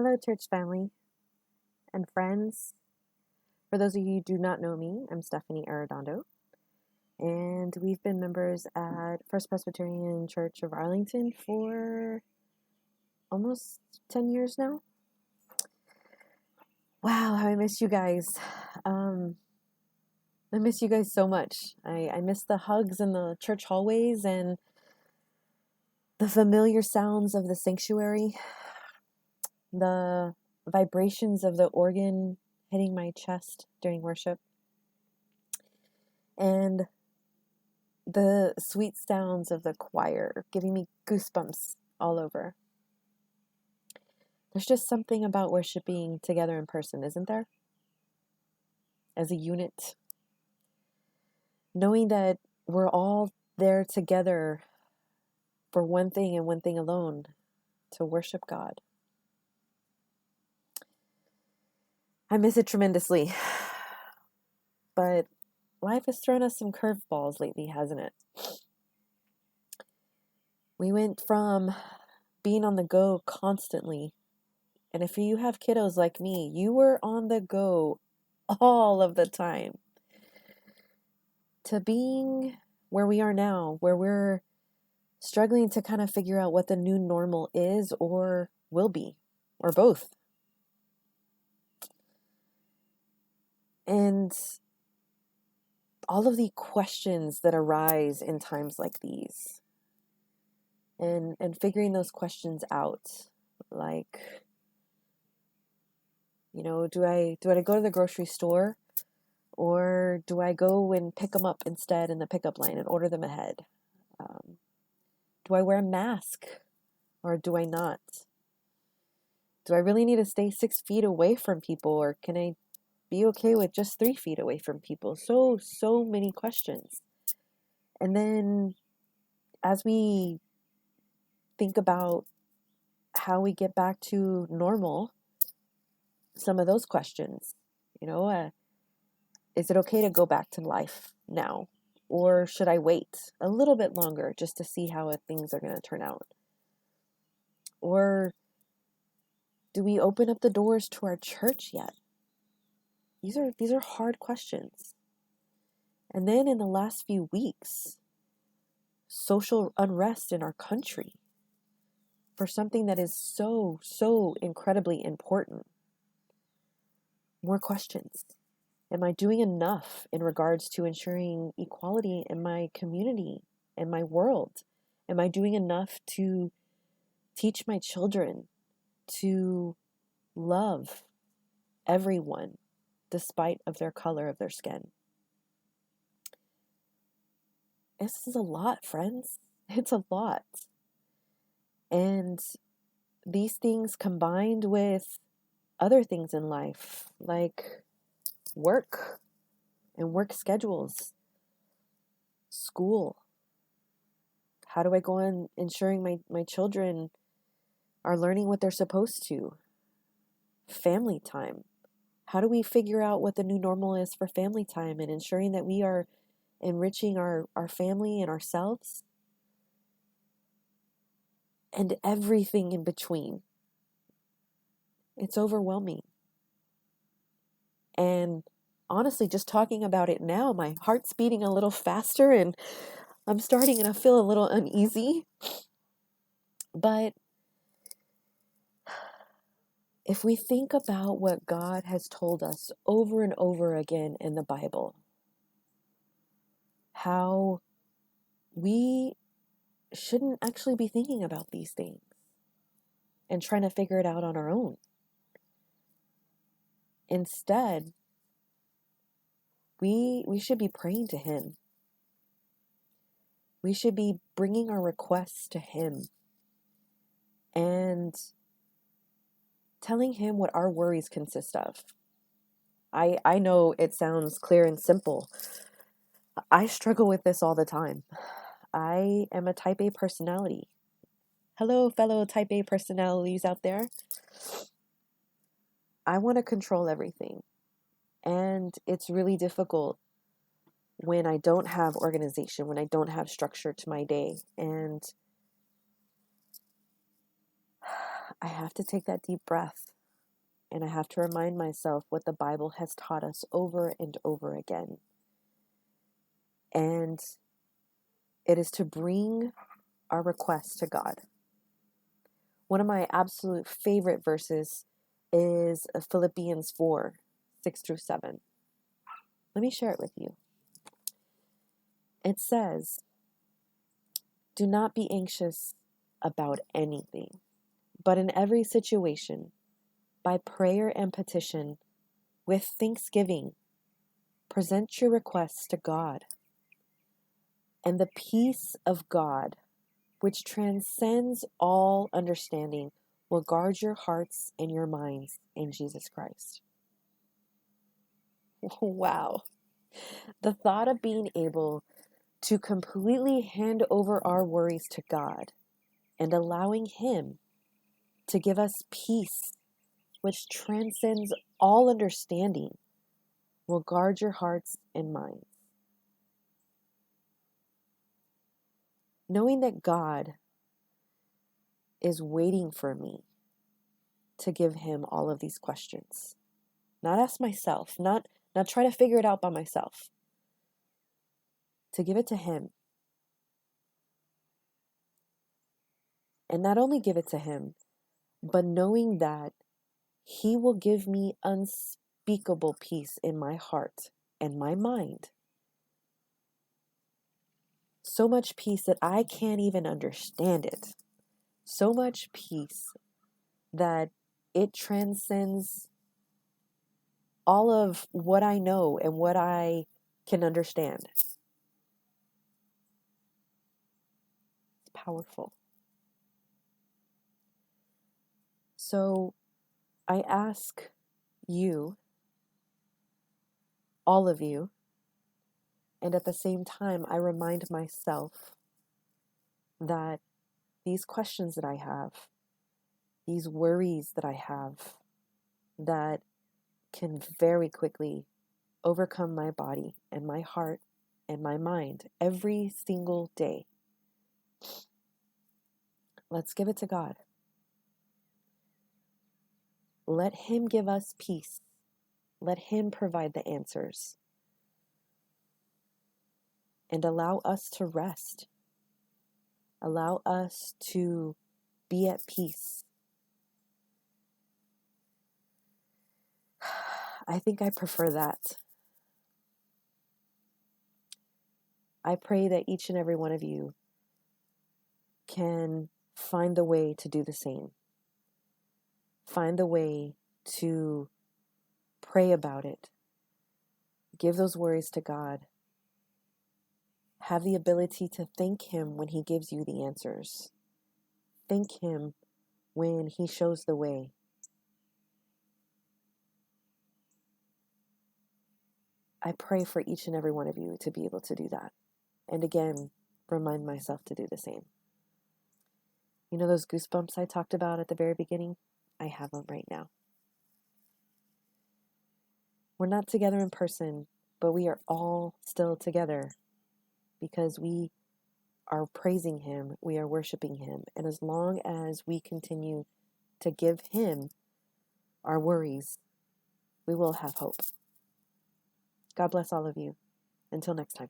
Hello, church family and friends. For those of you who do not know me, I'm Stephanie Arredondo, and we've been members at First Presbyterian Church of Arlington for almost 10 years now. Wow, how I miss you guys. I miss you guys so much. I miss the hugs in the church hallways and the familiar sounds of the sanctuary, the vibrations of the organ hitting my chest during worship, and the sweet sounds of the choir giving me goosebumps all over. There's just something about worshiping together in person, isn't there? As a unit. Knowing that we're all there together for one thing and one thing alone, to worship God. I miss it tremendously. But life has thrown us some curveballs lately, hasn't it? We went from being on the go constantly, and if you have kiddos like me, you were on the go all of the time, to being where we are now, where we're struggling to kind of figure out what the new normal is or will be, or both. And all of the questions that arise in times like these, and figuring those questions out, like, do I go to the grocery store, or do I go and pick them up instead in the pickup line and order them ahead? Do I wear a mask, or do I not? Do I really need to stay 6 feet away from people, or can I be okay with just 3 feet away from people? So many questions. And then as we think about how we get back to normal, some of those questions, is it okay to go back to life now? Or should I wait a little bit longer just to see how things are going to turn out? Or do we open up the doors to our church yet? These are hard questions. And then in the last few weeks, social unrest in our country for something that is so incredibly important. More questions. Am I doing enough in regards to ensuring equality in my community and my world? Am I doing enough to teach my children to love everyone despite of their color of their skin? This is a lot, friends. It's a lot. And these things combined with other things in life, like work and work schedules, school. How do I go on ensuring my children are learning what they're supposed to? Family time. How do we figure out what the new normal is for family time and ensuring that we are enriching our family and ourselves? And everything in between. It's overwhelming. And honestly, just talking about it now, my heart's beating a little faster and I'm starting to feel a little uneasy. But if we think about what God has told us over and over again in the Bible, how we shouldn't actually be thinking about these things and trying to figure it out on our own. Instead, we should be praying to Him. We should be bringing our requests to Him and telling Him what our worries consist of. I know it sounds clear and simple. I struggle with this all the time. I am a type A personality. Hello, fellow type A personalities out there. I want to control everything. And it's really difficult when I don't have organization, when I don't have structure to my day. And I have to take that deep breath, and I have to remind myself what the Bible has taught us over and over again. And it is to bring our requests to God. One of my absolute favorite verses is Philippians 4, 6 through 7. Let me share it with you. It says, "Do not be anxious about anything, but in every situation, by prayer and petition, with thanksgiving, present your requests to God. And the peace of God, which transcends all understanding, will guard your hearts and your minds in Jesus Christ." Wow. The thought of being able to completely hand over our worries to God and allowing Him to give us peace, which transcends all understanding, will guard your hearts and minds. Knowing that God is waiting for me to give Him all of these questions. Not ask myself, not try to figure it out by myself. To give it to Him. And not only give it to Him, but knowing that He will give me unspeakable peace in my heart and my mind. So much peace that I can't even understand it. So much peace that it transcends all of what I know and what I can understand. It's powerful. So I ask you, all of you, and at the same time, I remind myself that these questions that I have, these worries that I have, that can very quickly overcome my body and my heart and my mind every single day. Let's give it to God. Let Him give us peace. Let Him provide the answers. And allow us to rest. Allow us to be at peace. I think I prefer that. I pray that each and every one of you can find the way to do the same. Find the way to pray about it. Give those worries to God. Have the ability to thank Him when He gives you the answers. Thank Him when He shows the way. I pray for each and every one of you to be able to do that. And again, remind myself to do the same. You know those goosebumps I talked about at the very beginning? I have them right now. We're not together in person, but we are all still together because we are praising Him, we are worshiping Him. And as long as we continue to give Him our worries, we will have hope. God bless all of you. Until next time.